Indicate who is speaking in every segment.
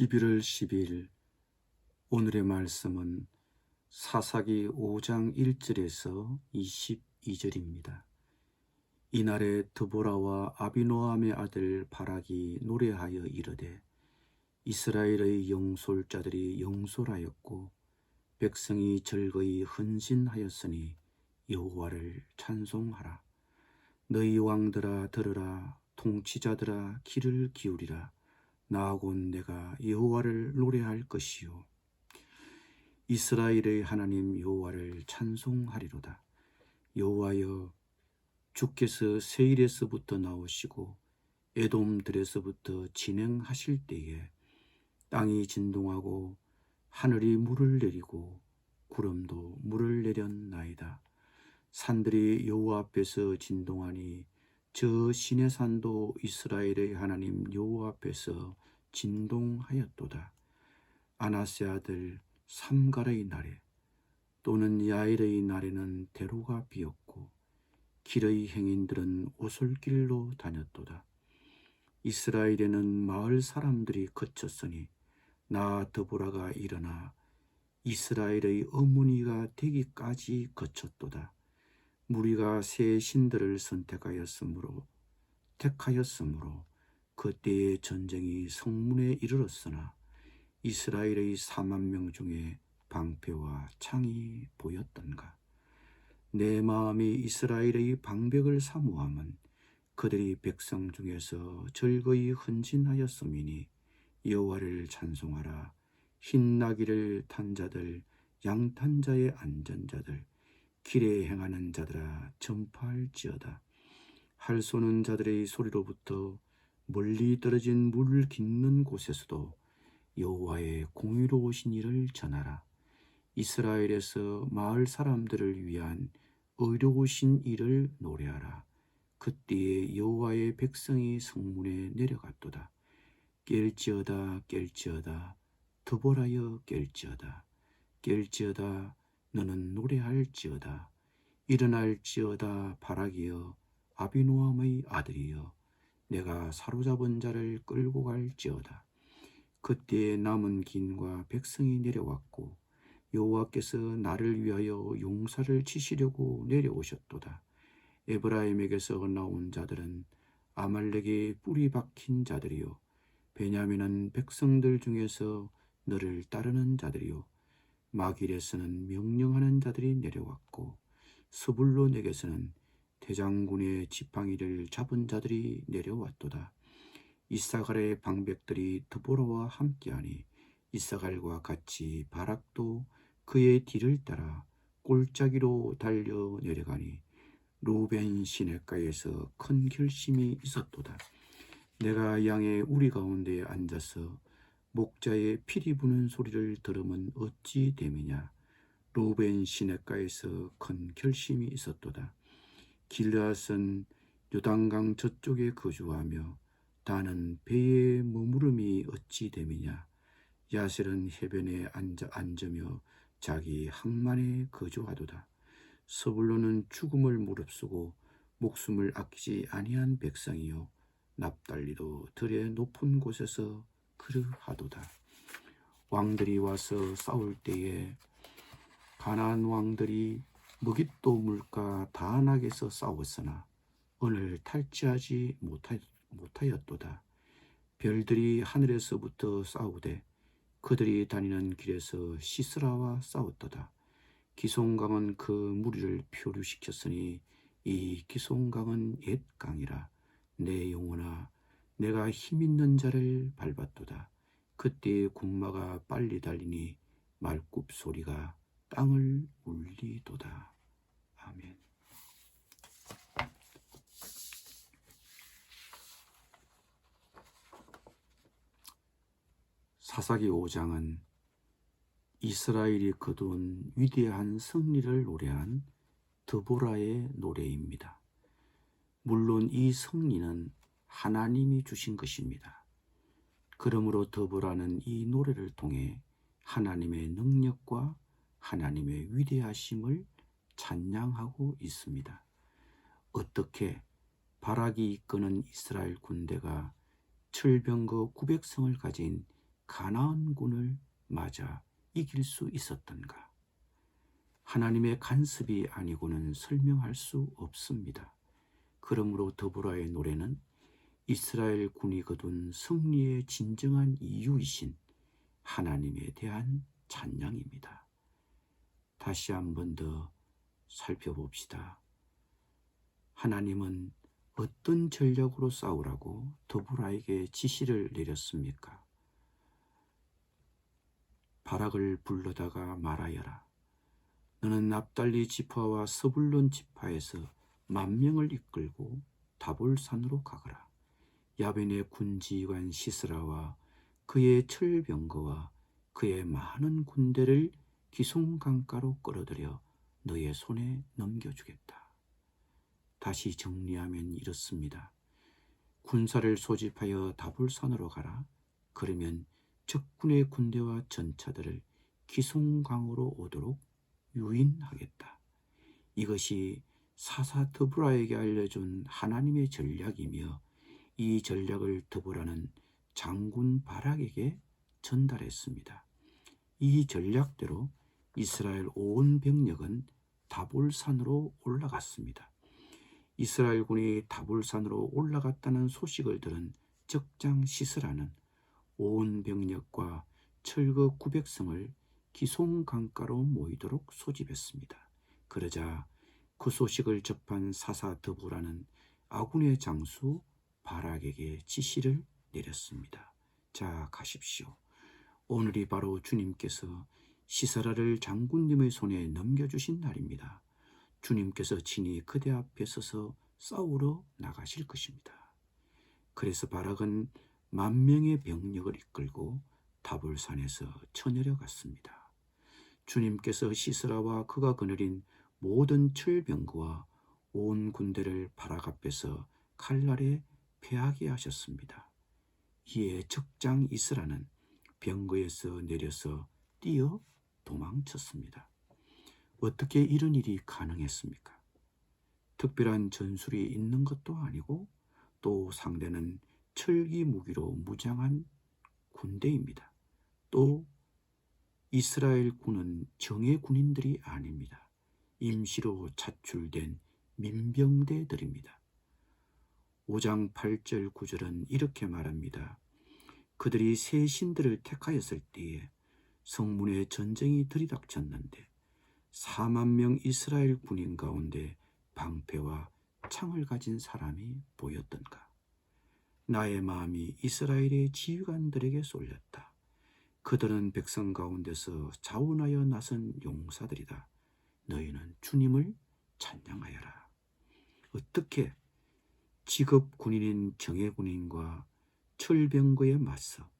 Speaker 1: 11월 12일 오늘의 말씀은 사사기 5장 1절에서 22절입니다. 이날에 드보라와 아비노함의 아들 바락이 노래하여 이르되 이스라엘의 영솔자들이 영솔하였고 백성이 즐거이 헌신하였으니 여호와를 찬송하라. 너희 왕들아 들으라. 통치자들아 귀를 기울이라. 나곧 내가 여호와를 노래할 것이요 이스라엘의 하나님 여호와를 찬송하리로다. 여호와여, 주께서 세일에서부터 나오시고 에돔들에서부터 진행하실 때에 땅이 진동하고 하늘이 물을 내리고 구름도 물을 내렸나이다. 산들이 여호와 앞에서 진동하니 저 시내 산도 이스라엘의 하나님 여호와 앞에서 진동하였도다. 아나세 아들 삼갈의 날에 또는 야일의 날에는 대로가 비었고 길의 행인들은 오솔길로 다녔도다. 이스라엘에는 마을 사람들이 그쳤으니 나 드보라가 일어나 이스라엘의 어머니가 되기까지 그쳤도다. 무리가 새 신들을 택하였으므로 그때의 전쟁이 성문에 이르렀으나 이스라엘의 4만 명 중에 방패와 창이 보였던가. 내 마음이 이스라엘의 방백을 사모함은 그들이 백성 중에서 즐거이 헌신하였음이니 여호와를 찬송하라. 흰 나귀를 탄 자들, 양탄 자의 앉은 자들, 길에 행하는 자들아 전파할지어다. 할 쏘는 자들의 소리로부터 멀리 떨어진 물 깃는 곳에서도 여호와의 공의로우신 일을 전하라. 이스라엘에서 마을 사람들을 위한 의로우신 일을 노래하라. 그때에 여호와의 백성이 성문에 내려갔도다. 깰지어다 깰지어다 드보라여 깰지어다. 깰지어다 너는 노래할지어다. 일어날지어다 바락이여 아비노함의 아들이여 내가 사로잡은 자를 끌고 갈지어다. 그때에 남은 긴과 백성이 내려왔고 여호와께서 나를 위하여 용사를 치시려고 내려오셨도다. 에브라임에게서 나온 자들은 아말렉의 뿌리 박힌 자들이요 베냐민은 백성들 중에서 너를 따르는 자들이요 마길에서는 명령하는 자들이 내려왔고 스불론에게서는 대장군의 지팡이를 잡은 자들이 내려왔도다. 이사갈의 방백들이 드보라와 함께하니 이사갈과 같이 바락도 그의 뒤를 따라 골짜기로 달려 내려가니 루벤 시냇가에서 큰 결심이 있었도다. 내가 양의 우리 가운데 앉아서 목자의 피리 부는 소리를 들으면 어찌 됨이냐. 루벤 시냇가에서 큰 결심이 있었도다. 길앗은 요단강 저쪽에 거주하며 다는 배의 머무름이 어찌 됨이냐. 야셀은 해변에 앉으며 자기 항만에 거주하도다. 서불론은 죽음을 무릅쓰고 목숨을 아끼지 아니한 백성이요 납달리도 들의 높은 곳에서 그러하도다. 왕들이 와서 싸울 때에 가나안 왕들이 무깃도 물가 다낙에서 싸웠으나 오늘 탈취하지 못하였도다. 별들이 하늘에서부터 싸우되 그들이 다니는 길에서 시스라와 싸웠도다. 기송강은 그 무리를 표류시켰으니 이 기송강은 옛 강이라. 내 영혼아 내가 힘있는 자를 밟았도다. 그때 군마가 빨리 달리니 말굽 소리가 땅을 울리도다. 아멘. 사사기 5장은 이스라엘이 거둔 위대한 승리를 노래한 드보라의 노래입니다. 물론 이 승리는 하나님이 주신 것입니다. 그러므로 드보라는 이 노래를 통해 하나님의 능력과 하나님의 위대하심을 찬양하고 있습니다. 어떻게 바락이 이끄는 이스라엘 군대가 철병거 900성을 가진 가나안군을 맞아 이길 수 있었던가? 하나님의 간섭이 아니고는 설명할 수 없습니다. 그러므로 드보라의 노래는 이스라엘 군이 거둔 승리의 진정한 이유이신 하나님에 대한 찬양입니다. 다시 한 번 더 살펴봅시다. 하나님은 어떤 전략으로 싸우라고 드보라에게 지시를 내렸습니까? 바락을 불러다가 말하여라. 너는 납달리 지파와 스불론 지파에서 10,000명을 이끌고 다볼산으로 가거라. 야벤의 군지관 시스라와 그의 철병거와 그의 많은 군대를 기송강가로 끌어들여 너의 손에 넘겨주겠다. 다시 정리하면 이렇습니다. 군사를 소집하여 다볼산으로 가라. 그러면 적군의 군대와 전차들을 기송강으로 오도록 유인하겠다. 이것이 사사 드보라에게 알려준 하나님의 전략이며 이 전략을 드보라는 장군 바락에게 전달했습니다. 이 전략대로 이스라엘 온 병력은 다볼산으로 올라갔습니다. 이스라엘군이 다볼산으로 올라갔다는 소식을 들은 적장 시스라는 온 병력과 철거 900성을 기송강가로 모이도록 소집했습니다. 그러자 그 소식을 접한 사사 드보라는 아군의 장수 바락에게 지시를 내렸습니다. 자, 가십시오. 오늘이 바로 주님께서 시스라를 장군님의 손에 넘겨주신 날입니다. 주님께서 친히 그대 앞에 서서 싸우러 나가실 것입니다. 그래서 바락은 10,000명의 병력을 이끌고 다볼산에서 쳐내려 갔습니다. 주님께서 시스라와 그가 거느린 모든 철병거와 온 군대를 바락 앞에서 칼날에 패하게 하셨습니다. 이에 적장 이스라는 병거에서 내려서 뛰어 도망쳤습니다. 어떻게 이런 일이 가능했습니까? 특별한 전술이 있는 것도 아니고 또 상대는 철기 무기로 무장한 군대입니다. 또 이스라엘 군은 정예 군인들이 아닙니다. 임시로 차출된 민병대들입니다. 5장 8절 9절은 이렇게 말합니다. 그들이 새 신들을 택하였을 때에 성문에 전쟁이 들이닥쳤는데 40,000명 이스라엘 군인 가운데 방패와 창을 가진 사람이 보였던가. 나의 마음이 이스라엘의 지휘관들에게 쏠렸다. 그들은 백성 가운데서 자원하여 나선 용사들이다. 너희는 주님을 찬양하여라. 어떻게 직업 군인인 정예 군인과 철병거에 맞서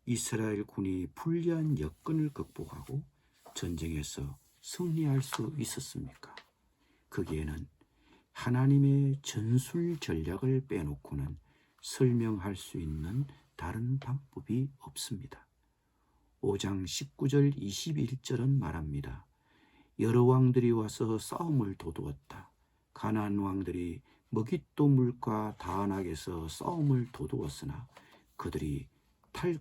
Speaker 1: 이스라엘 군이 불리한 여건을 극복하고 전쟁에서 승리할 수 있었습니까? 거기에는 하나님의 전술 전략을 빼놓고는 설명할 수 있는 다른 방법이 없습니다. 5장 19절 21절은 말합니다. 여러 왕들이 와서 싸움을 도두었다. 가나안 왕들이 머깃도 물과 다낙에서 싸움을 도두었으나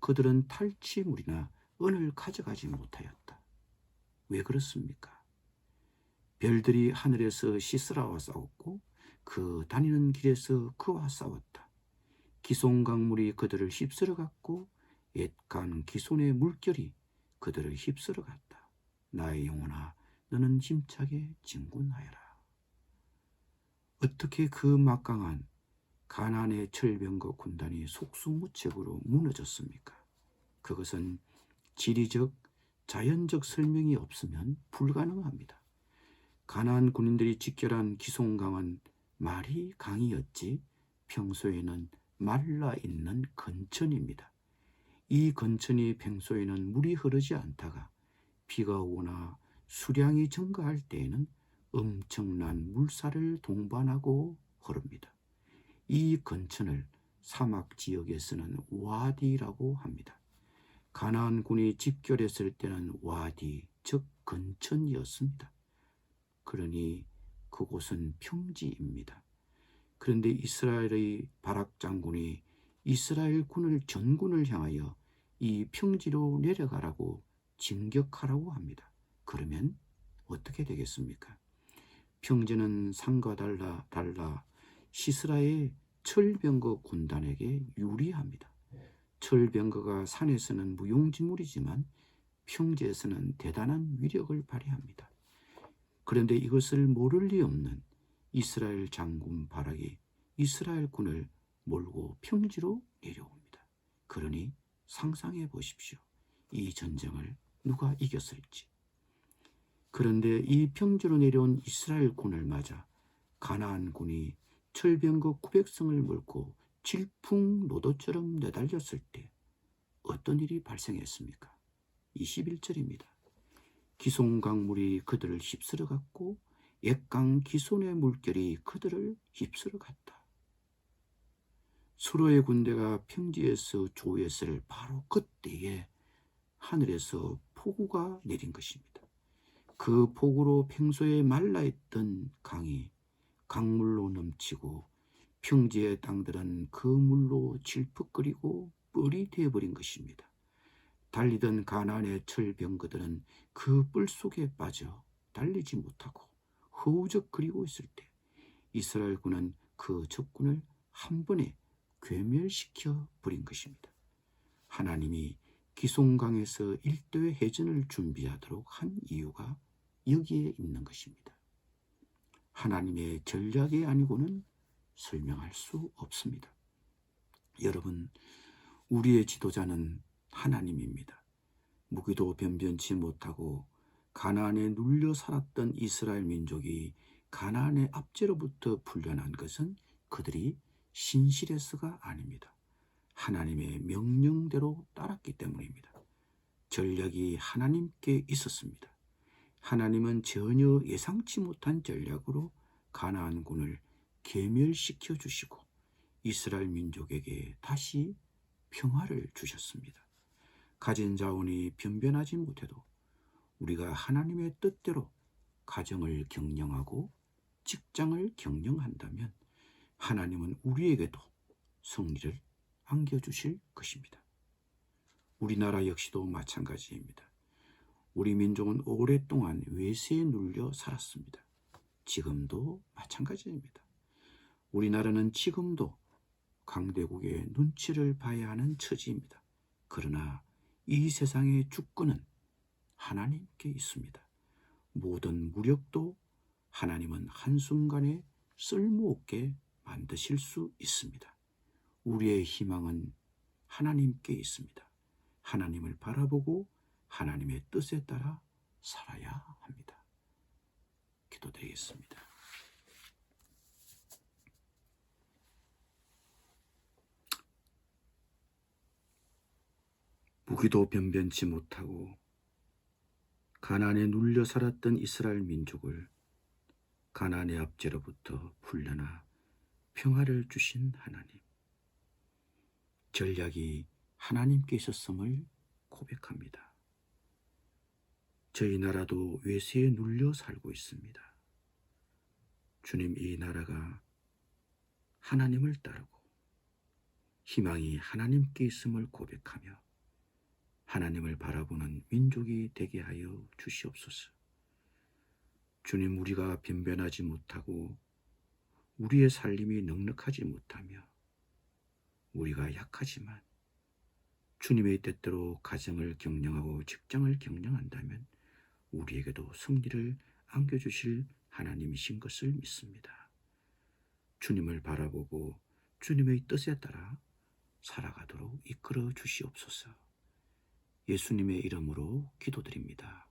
Speaker 1: 그들은 탈취물이나 은을 가져가지 못하였다. 왜 그렇습니까? 별들이 하늘에서 시스라와 싸웠고 그 다니는 길에서 그와 싸웠다. 기손강물이 그들을 휩쓸어 갔고 옛간 기손의 물결이 그들을 휩쓸어 갔다. 나의 영혼아, 너는 힘차게 진군하여라. 어떻게 그 막강한 가나안의 철병거 군단이 속수무책으로 무너졌습니까? 그것은 지리적, 자연적 설명이 없으면 불가능합니다. 가나안 군인들이 직결한 기송강은 말이 강이었지 평소에는 말라 있는 건천입니다. 이 건천이 평소에는 물이 흐르지 않다가 비가 오거나 수량이 증가할 때에는 엄청난 물살을 동반하고 흐릅니다. 이 건천을 사막 지역에서는 와디라고 합니다. 가나안 군이 집결했을 때는 와디, 즉 건천이었습니다. 그러니 그곳은 평지입니다. 그런데 이스라엘의 바락 장군이 이스라엘 군을 전군을 향하여 이 평지로 내려가라고 진격하라고 합니다. 그러면 어떻게 되겠습니까? 평지는 산과 달라 시스라의 철병거 군단에게 유리합니다. 철병거가 산에서는 무용지물이지만 평지에서는 대단한 위력을 발휘합니다. 그런데 이것을 모를 리 없는 이스라엘 장군 바락이 이스라엘 군을 몰고 평지로 내려옵니다. 그러니 상상해 보십시오. 이 전쟁을 누가 이겼을지. 그런데 이 평지로 내려온 이스라엘 군을 맞아 가나안 군이 철병거 900성을 몰고 질풍노도처럼 내달렸을 때 어떤 일이 발생했습니까? 21절입니다. 기손강물이 그들을 휩쓸어 갔고 액강 기손의 물결이 그들을 휩쓸어 갔다. 수로의 군대가 평지에서 조였을 바로 그때에 하늘에서 폭우가 내린 것입니다. 그 폭우로 평소에 말라있던 강이 강물로 넘치고 평지의 땅들은 그 물로 질퍽거리고 뻘이 되어버린 것입니다. 달리던 가나안의 철병거들은 그 뿔 속에 빠져 달리지 못하고 허우적거리고 있을 때 이스라엘 군은 그 적군을 한 번에 괴멸시켜 버린 것입니다. 하나님이 기송강에서 일대의 해전을 준비하도록 한 이유가 여기에 있는 것입니다. 하나님의 전략이 아니고는 설명할 수 없습니다. 여러분, 우리의 지도자는 하나님입니다. 무기도 변변치 못하고 가나안에 눌려 살았던 이스라엘 민족이 가나안의 압제로부터 풀려난 것은 그들이 신실해서가 아닙니다. 하나님의 명령대로 따랐기 때문입니다. 전략이 하나님께 있었습니다. 하나님은 전혀 예상치 못한 전략으로 가나안군을 괴멸시켜 주시고 이스라엘 민족에게 다시 평화를 주셨습니다. 가진 자원이 변변하지 못해도 우리가 하나님의 뜻대로 가정을 경영하고 직장을 경영한다면 하나님은 우리에게도 승리를 안겨주실 것입니다. 우리나라 역시도 마찬가지입니다. 우리 민족은 오랫동안 외세에 눌려 살았습니다. 지금도 마찬가지입니다. 우리나라는 지금도 강대국의 눈치를 봐야 하는 처지입니다. 그러나 이 세상의 주권은 하나님께 있습니다. 모든 무력도 하나님은 한순간에 쓸모없게 만드실 수 있습니다. 우리의 희망은 하나님께 있습니다. 하나님을 바라보고 하나님의 뜻에 따라 살아야 합니다. 기도드리겠습니다. 무기도 변변치 못하고 가나안에 눌려 살았던 이스라엘 민족을 가나안의 압제로부터 풀려나 평화를 주신 하나님. 전략이 하나님께 있었음을 고백합니다. 저희 나라도 외세에 눌려 살고 있습니다. 주님, 이 나라가 하나님을 따르고 희망이 하나님께 있음을 고백하며 하나님을 바라보는 민족이 되게 하여 주시옵소서. 주님, 우리가 변변하지 못하고 우리의 살림이 넉넉하지 못하며 우리가 약하지만 주님의 뜻대로 가정을 경영하고 직장을 경영한다면 우리에게도 승리를 안겨주실 하나님이신 것을 믿습니다. 주님을 바라보고 주님의 뜻에 따라 살아가도록 이끌어 주시옵소서. 예수님의 이름으로 기도드립니다.